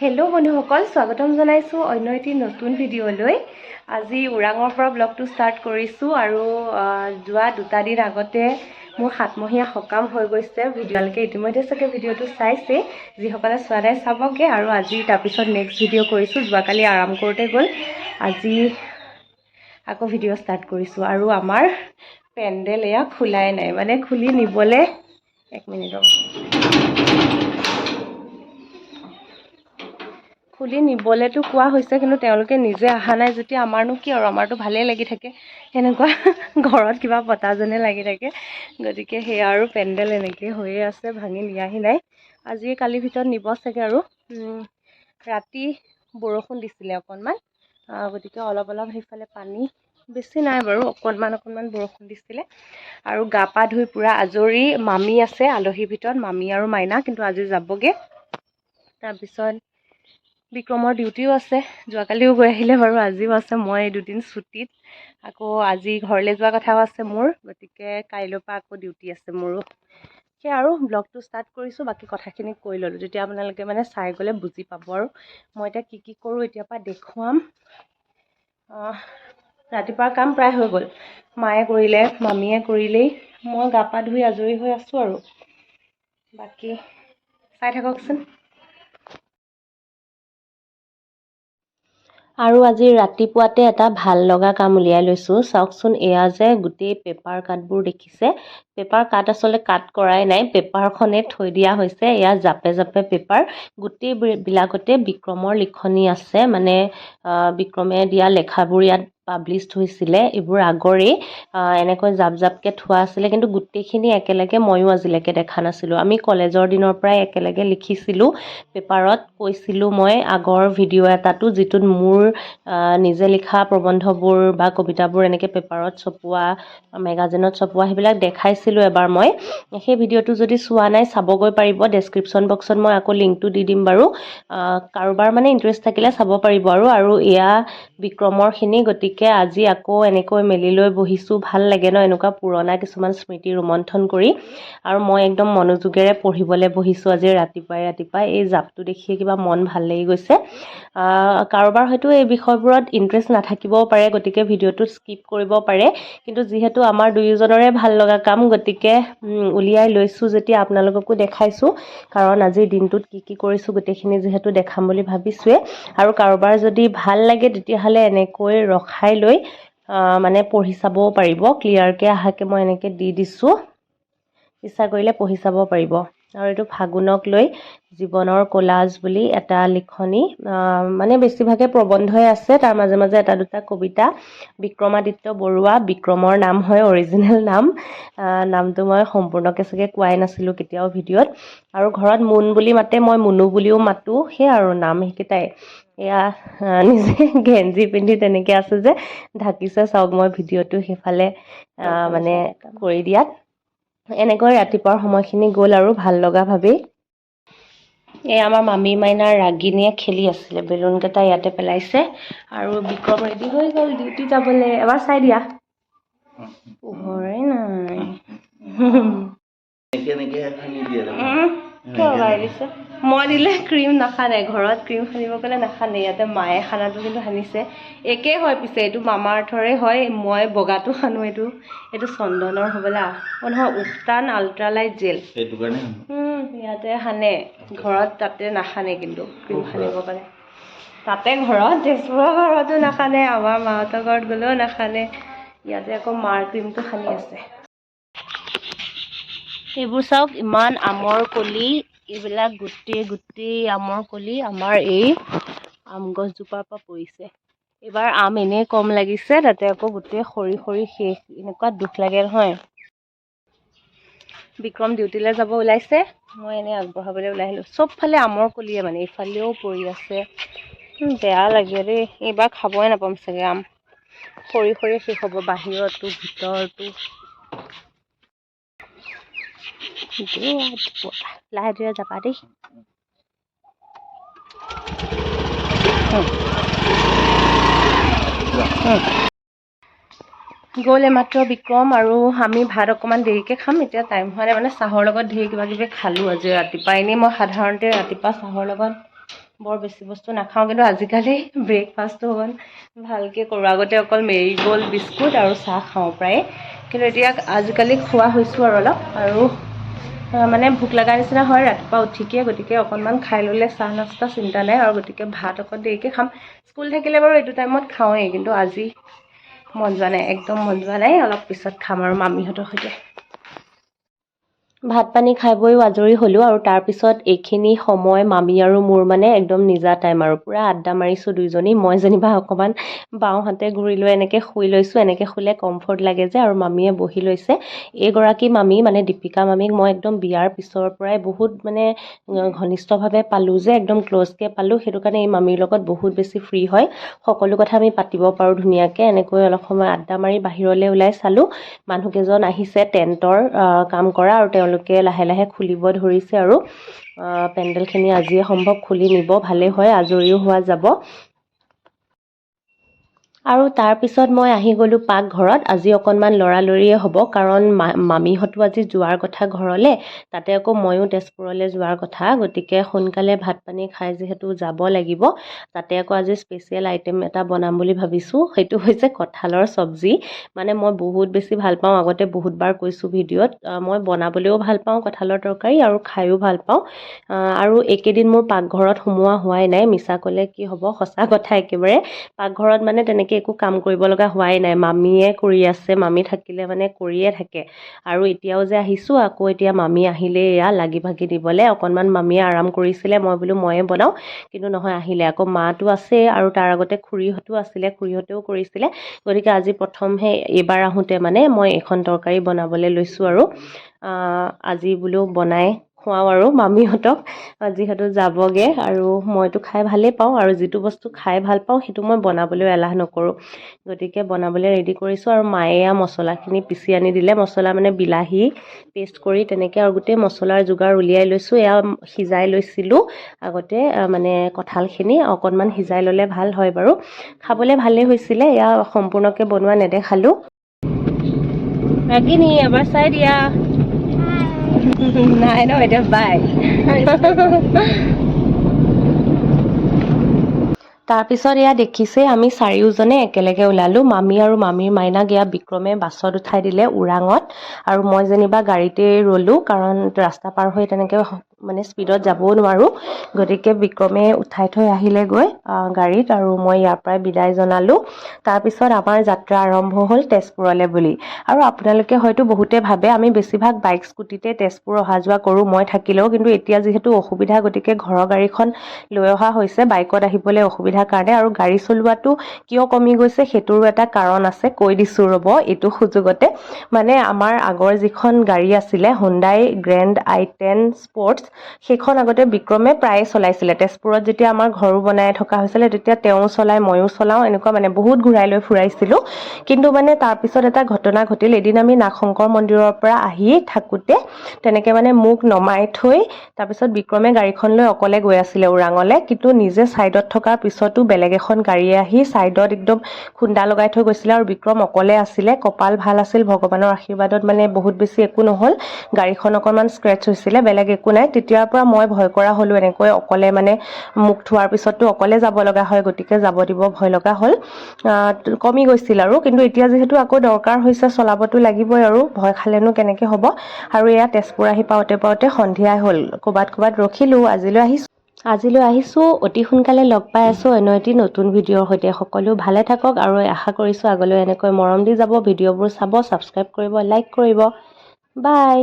Hello' বন্ধুসকল, স্বাগতম জনাইছোঁ অন্য এটি নতুন ভিডিঅ'লৈ। আজি ওৰাঙৰ পৰা ব্লগটো ষ্টাৰ্ট কৰিছোঁ আৰু যোৱা 2 দিন আগতে মোৰ 7মহীয়া সকাম হৈ গৈছে। ভিডিঅ'লৈকে ইতিমধ্যে চাগে ভিডিঅ'টো চাইছে, যিসকলে চোৱা নাই চাবগৈ। আৰু আজি তাৰপিছত নেক্সট ভিডিঅ' কৰিছোঁ। যোৱাকালি আৰাম কৰোঁতে গ'ল, আজি আকৌ ভিডিঅ' ষ্টাৰ্ট কৰিছোঁ। আৰু আমাৰ পেণ্ডেল এয়া খোলাই নাই, মানে খুলি নিবলৈ 1 মিনিট খুলি নিবলৈতো কোৱা হৈছে, কিন্তু তেওঁলোকে নিজে অহা নাই যেতিয়া আমাৰনো কি আৰু, আমাৰতো ভালেই লাগি থাকে সেনেকুৱা ঘৰত কিবা পতা যেনে লাগি থাকে। গতিকে সেয়া আৰু পেণ্ডেল এনেকৈ হৈয়ে আছে, ভাঙি নিয়াহি নাই। আজি কালিৰ ভিতৰত নিব চাগে। আৰু ৰাতি বৰষুণ দিছিলে অকণমান, গতিকে অলপ সেইফালে পানী বেছি নাই বাৰু, অকণমান বৰষুণ দিছিলে। আৰু গা পা ধুই পূৰা আজৰি। মামী আছে আলহীৰ ভিতৰত, মামী আৰু মাইনা, কিন্তু আজি যাবগৈ। তাৰপিছত বিক্ৰমৰ ডিউটিও আছে, যোৱাকালিও গৈ আহিলে বাৰু, আজিও আছে। মই এই 2 দিন ছুটীত, আকৌ আজি ঘৰলৈ যোৱা কথাও আছে মোৰ, গতিকে কাইলৈৰ পৰা আকৌ ডিউটি আছে মোৰো। সেয়া আৰু ব্লগটো ষ্টাৰ্ট কৰিছোঁ। বাকী কথাখিনি কৈ ল'লোঁ, তেতিয়া আপোনালোকে মানে চাই গ'লে বুজি পাব। আৰু মই এতিয়া কি কৰোঁ এতিয়াৰ পৰা দেখুৱাম। ৰাতিপুৱাৰ কাম প্ৰায় হৈ গ'ল, মায়ে কৰিলে, মামীয়ে কৰিলেই, মই গা পা ধুই আজৰি হৈ আছোঁ। আৰু বাকী চাই থাককচোন। আৰু আজি ৰাতিপুৱাতে এটা ভাল লগা কাম উলিয়াই লৈছোঁ। চাওকচোন, এয়া যে গোটেই পেপাৰ কাটবোৰ দেখিছে, পেপাৰ কাট আচলতে কাট কৰাই নাই, পেপাৰখনে থৈ দিয়া হৈছে। এয়া জাপে জাপে পেপাৰ, গোটেইবিলাকতে বিক্ৰমৰ লিখনি আছে। মানে বিক্ৰমে দিয়া লেখাবোৰ ইয়াত পাব্লিছড হৈছিলে। এইবোৰ আগৰেই এনেকৈ জাপ জাপকৈ থোৱা আছিলে, কিন্তু গোটেইখিনি একেলগে ময়ো আজিলৈকে দেখা নাছিলোঁ। আমি কলেজৰ দিনৰ পৰাই একেলগে লিখিছিলোঁ পেপাৰত, কৈছিলোঁ মই আগৰ ভিডিঅ' এটাতো, যিটোত মোৰ নিজে লিখা প্ৰবন্ধবোৰ বা কবিতাবোৰ এনেকৈ পেপাৰত ছপোৱা, মেগাজিনত ছপোৱা, সেইবিলাক দেখাইছিলোঁ এবাৰ মই। সেই ভিডিঅ'টো যদি চোৱা নাই চাবগৈ পাৰিব, ডেছক্ৰিপশ্যন বক্সত মই আকৌ লিংকটো দি দিম বাৰু। কাৰোবাৰ মানে ইণ্টাৰেষ্ট থাকিলে চাব পাৰিব। আৰু এয়া বিক্ৰমৰখিনি, গতিকে আজি আকৌ এনেকৈ মেলি লৈ বহিছোঁ। ভাল লাগে ন এনেকুৱা পুৰণা কিছুমান স্মৃতি ৰোমন্থন কৰি। আৰু মই একদম মনোযোগেৰে পঢ়িবলৈ বহিছোঁ আজি ৰাতিপুৱাই। এই জাপটো দেখিয়ে কিবা মন ভাল লাগি গৈছে। কাৰোবাৰ হয়তো এই বিষয়বোৰত ইণ্টাৰেষ্ট নাথাকিবও পাৰে, গতিকে ভিডিঅ'টো স্কিপ কৰিব পাৰে। কিন্তু যিহেতু আমাৰ দুয়োজনৰে ভাল লগা কাম, গতিকে উলিয়াই লৈছোঁ যেতিয়া আপোনালোককো দেখাইছোঁ। কাৰণ আজিৰ দিনটোত কি কৰিছোঁ গোটেইখিনি যিহেতু দেখাম বুলি ভাবিছোঁৱে। আৰু কাৰোবাৰ যদি ভাল লাগে তেতিয়াহ'লে এনেকৈ ৰখাই লৈ মানে পঢ়ি চাবও পাৰিব। ক্লিয়াৰকৈ আহাকৈ মই এনেকৈ দি দিছোঁ, ইচ্ছা কৰিলে পঢ়ি চাব পাৰিব। আৰু এইটো ফাগুনক লৈ জীৱনৰ কোলাজ বুলি এটা লিখনি, মানে বেছিভাগে প্ৰবন্ধই আছে, তাৰ মাজে মাজে এটা দুটা কবিতা। বিক্ৰমাদিত্য বৰুৱা, বিক্ৰমৰ নাম হয় অৰিজিনেল নাম। নামটো মই সম্পূৰ্ণকৈ চাগে কোৱাই নাছিলোঁ কেতিয়াও ভিডিঅ'ত। আৰু ঘৰত মুন বুলি মাতে, মই মুনু বুলিও মাতোঁ, সেয়া আৰু নাম সেইকেইটাই। এয়া নিজে গেঞ্জি পিন্ধি তেনেকৈ আছে যে ঢাকিছে, চাওক মই ভিডিঅ'টো সেইফালে মানে কৰি দিয়াত। এনেকৈ ৰাতিপুৱাৰ সময়খিনি গ'ল আৰু ভাল লগাভাৱেই। এই আমাৰ মামী মাইনাৰ ৰাগিনীয়ে খেলি আছিলে, বেলুন কেইটা ইয়াতে পেলাইছে। আৰু বিক্ৰম ৰেডি হৈ গ'ল ডিউটি যাবলৈ। এবাৰ চাই দিয়া, পোহৰে নাই। দিছে, মই দিলে ক্ৰীম নাখানে, ঘৰত ক্ৰীম সানিব গ'লে নাখানে, ইয়াতে মায়ে খানাটো কিন্তু সানিছে। একেই হয় পিছে, এইটো মামা আৰ্থৰে হয়, মই বগাটো সানো, এইটো চন্দনৰ হ'বলা। নহয়, উফটান আল্ট্ৰালাইট জেল, সেইটো কাৰণে ইয়াতে সানে, ঘৰত তাতে নাখানে কিন্তু ক্ৰীম সানিব গ'লে। তাতে ঘৰত, তেজপুৰৰ ঘৰতো নাখানে, আমাৰ মাহঁতৰ ঘৰত গ'লেও নাখানে, ইয়াতে আকৌ মাৰ ক্ৰীমটো সানি আছে। এইবোৰ চাওক, ইমান আমৰ কলি, এইবিলাক গোটেই আমৰ কলি আমাৰ এই আম গছজোপাৰ পৰা পৰিছে। এইবাৰ আম এনেই কম লাগিছে, তাতে আকৌ গোটেই সৰি শেষ, এনেকুৱা দুখ লাগে নহয়। বিক্ৰম ডিউটিলৈ যাব ওলাইছে, মই এনেই আগবঢ়াবলৈ ওলাই আহিলোঁ। চবফালে আমৰ কলিয়ে, মানে এইফালেও পৰি আছে, বেয়া লাগে দেই। এইবাৰ খাবই নাপাম চাগে আম, সৰি শেষ হ'ব, বাহিৰতো ভিতৰতো। লাহে ধীৰে যাবা দেই। গ'ল এইমাত্ৰ বিক্ৰম। আৰু আমি ভাত অকণমান দেৰিকৈ খাম, এতিয়া টাইম হোৱা নাই, মানে চাহৰ লগত ঢেৰ কিবা কিবি খালোঁ আজি ৰাতিপুৱা। এনেই মই সাধাৰণতে ৰাতিপুৱা চাহৰ লগত বৰ বেছি বস্তু নাখাওঁ, কিন্তু আজিকালি ব্ৰেকফাষ্টটো অকণ ভালকৈ কৰোঁ। আগতে অকল মেৰিগ'ল্ড বিস্কুট আৰু চাহ খাওঁ প্ৰায়ে, কিন্তু এতিয়া আজিকালি খোৱা হৈছোঁ আৰু অলপ। আৰু মানে ভোক লগা নিচিনা হয় ৰাতিপুৱা উঠিকে, গতিকে অকণমান খাই ল'লে চাহ নাস্তা চিন্তা নাই আৰু, গতিকে ভাত অকণ দেৰিকৈ খাম। স্কুল থাকিলে বাৰু এইটো টাইমত খাওঁৱেই, কিন্তু আজি মন যোৱা নাই, একদম মন যোৱা নাই। অলপ পিছত খাম আৰু মামীহঁতৰ সৈতে। ভাত পানী খাই বৈও আজৰি হ'লোঁ, আৰু তাৰপিছত এইখিনি সময় মামী আৰু মোৰ মানে একদম নিজা টাইম আৰু, পূৰা আড্ডা মাৰিছোঁ দুইজনী। মই যেনিবা অকণমান বাওঁহাতে ঘূৰি লৈ এনেকৈ শুই লৈছোঁ, এনেকৈ শুলে কমফৰ্ট লাগে যে, আৰু মামীয়ে বহি লৈছে। এইগৰাকী মামী মানে দীপিকা মামীক মই একদম বিয়াৰ পিছৰ পৰাই বহুত মানে ঘনিষ্ঠভাৱে পালোঁ যে, একদম ক্ল'জকৈ পালোঁ। সেইটো কাৰণে এই মামীৰ লগত বহুত বেছি ফ্ৰী হয়, সকলো কথা আমি পাতিব পাৰোঁ ধুনীয়াকৈ। এনেকৈ অলপ সময় আড্ডা মাৰি বাহিৰলৈ ওলাই চালোঁ, মানুহকেইজন আহিছে টেণ্টৰ কাম কৰা, আৰু তেওঁলোকে লাহে লাহে খুলিব ধৰিছে। আৰু পেণ্ডেলখিনি আজিয়ে সম্ভৱ খুলি নিব, ভালেই হয়, আজৰিও হোৱা যাব। আৰু তাৰপিছত মই আহি গ'লোঁ পাকঘৰত। আজি অকণমান লৰালৰিয়ে হ'ব, কাৰণ মামীহঁতো আজি যোৱাৰ কথা ঘৰলৈ, তাতে আকৌ ময়ো তেজপুৰলৈ যোৱাৰ কথা। গতিকে সোনকালে ভাত পানী খাই যিহেতু যাব লাগিব, তাতে আকৌ আজি স্পেচিয়েল আইটেম এটা বনাম বুলি ভাবিছোঁ। সেইটো হৈছে কঁঠালৰ চব্জি। মানে মই বহুত বেছি ভাল পাওঁ, আগতে বহুতবাৰ কৈছোঁ ভিডিঅ'ত, মই বনাবলৈও ভাল পাওঁ কঁঠালৰ তৰকাৰী, আৰু খায়ো ভাল পাওঁ। আৰু এইকেইদিন মোৰ পাকঘৰত সোমোৱা হোৱাই নাই, মিছা ক'লে কি হ'ব, সঁচা কথা একেবাৰে। পাকঘৰত মানে তেনেকৈ একো কাম কৰিব লগা হোৱাই নাই, মামীয়ে কৰি আছে। মামী থাকিলে মানে কৰিয়ে থাকে। আৰু এতিয়াও যে আহিছোঁ, আকৌ এতিয়া মামী আহিলে এয়া লাগি ভাগি দিবলৈ। অকণমান মামীয়ে আৰাম কৰিছিলে, মই বোলো ময়ে বনাওঁ, কিন্তু নহয়, আহিলে। আকৌ মাটো আছে, আৰু তাৰ আগতে খুৰীহঁতো আছিলে, খুৰীহঁতেও কৰিছিলে। গতিকে আজি প্ৰথমহে এইবাৰ আহোঁতে মানে মই এইখন তৰকাৰী বনাবলৈ লৈছোঁ। আৰু আজি বোলো বনাই খুৱাওঁ আৰু মামীহঁতক, যিহেতু যাবগৈ। আৰু মইতো খাই ভালেই পাওঁ, আৰু যিটো বস্তু খাই ভাল পাওঁ সেইটো মই বনাবলৈ এলাহ নকৰোঁ। গতিকে বনাবলৈ ৰেডি কৰিছোঁ। আৰু মায়ে এয়া মছলাখিনি পিচি আনি দিলে, মছলা মানে বিলাহী পেষ্ট কৰি তেনেকৈ, আৰু গোটেই মছলাৰ যোগাৰ উলিয়াই লৈছোঁ। এয়া সিজাই লৈছিলোঁ আগতে, মানে কঁঠালখিনি অকণমান সিজাই ল'লে ভাল হয় বাৰু। খাবলৈ ভালেই হৈছিলে, এয়া সম্পূৰ্ণকৈ বনোৱা নেদেখালোঁ। ৰাগিনী এবাৰ চাই দিয়া। নাই ন, এতিয়া বাই। তাৰপিছত এয়া দেখিছে, আমি চাৰিওজনে একেলগে ওলালোঁ। মামী আৰু মামীৰ মাইনাক এয়া বিক্ৰমে বাছত উঠাই দিলে ওৰাঙত, আৰু মই যেনিবা গাড়ীতে ৰ'লোঁ, কাৰণ ৰাস্তা পাৰ হৈ তেনেকৈ মানে স্পীডত যাবও নোৱাৰোঁ। গতিকে বিক্ৰমে উঠাই থৈ আহিলেগৈ গাড়ীত, আৰু মই ইয়াৰ পৰাই বিদায় জনালোঁ। তাৰপিছত আমাৰ যাত্ৰা আৰম্ভ হ'ল তেজপুৰলৈ বুলি। আৰু আপোনালোকে হয়তো বহুতে ভাবে, আমি বেছিভাগ বাইক স্কুটিতে তেজপুৰ অহা যোৱা কৰোঁ, মই থাকিলেও। কিন্তু এতিয়া যিহেতু অসুবিধা, গতিকে ঘৰৰ গাড়ীখন লৈ অহা হৈছে, বাইকত আহিবলৈ অসুবিধাৰ কাৰণে। আৰু গাড়ী চলোৱাটো কিয় কমি গৈছে সেইটোৰো এটা কাৰণ আছে, কৈ দিছোঁ ৰ'ব এইটো সুযোগতে। মানে আমাৰ আগৰ যিখন গাড়ী আছিলে, হুণ্ডাই গ্ৰেণ্ড i10 স্পৰ্টছ, সেইখন আগতে বিক্ৰমে প্ৰায়ে চলাইছিলে। তেজপুৰত যেতিয়া আমাৰ ঘৰো বনাই থকা হৈছিলে, তেতিয়া তেওঁ চলাই, ময়ো চলাওঁ, এনেকুৱা মানে বহুত ঘূৰাই লৈ ফুৰাইছিলোঁ। কিন্তু মানে তাৰপিছত এটা ঘটনা ঘটিল। এদিন আমি নাগশংকৰ মন্দিৰৰ পৰা আহি থাকোঁতে তেনেকৈ মানে মোক নমাই থৈ, তাৰপিছত বিক্ৰমে গাড়ীখন লৈ অকলে গৈ আছিলে ওৰাঙলৈ। কিন্তু নিজে ছাইডত থকাৰ পিছতো বেলেগ এখন গাড়ীয়ে আহি ছাইডত একদম খুন্দা লগাই থৈ গৈছিলে, আৰু বিক্ৰম অকলে আছিলে। কপাল ভাল আছিল, ভগৱানৰ আশীৰ্বাদত মানে বহুত বেছি একো নহ'ল। গাড়ীখন অকণমান স্ক্ৰেচ হৈছিলে, বেলেগ একো নাই। তেতিয়াৰ পৰা মই ভয় কৰা হ'লোঁ, এনেকৈ অকলে মানে মোক থোৱাৰ পিছততো অকলে যাব লগা হয়, গতিকে যাব দিব ভয় লগা হ'ল। কমি গৈছিল আৰু, কিন্তু এতিয়া যিহেতু আকৌ দৰকাৰ হৈছে, চলাবতো লাগিবই, আৰু ভয় খালেনো কেনেকৈ হ'ব। আৰু এয়া তেজপুৰ আহি পাওঁতে পাওঁতে সন্ধিয়াই হ'ল, ক'ৰবাত ৰখিলোঁ। আজিলৈ আহিছোঁ। অতি সোনকালে লগ পাই আছোঁ অন্য এটি নতুন ভিডিঅ'ৰ সৈতে। সকলো ভালে থাকক, আৰু আশা কৰিছোঁ আগলৈ এনেকৈ মৰম দি যাব। ভিডিঅ'বোৰ চাব, ছাবস্ক্ৰাইব কৰিব, লাইক কৰিব। বাই।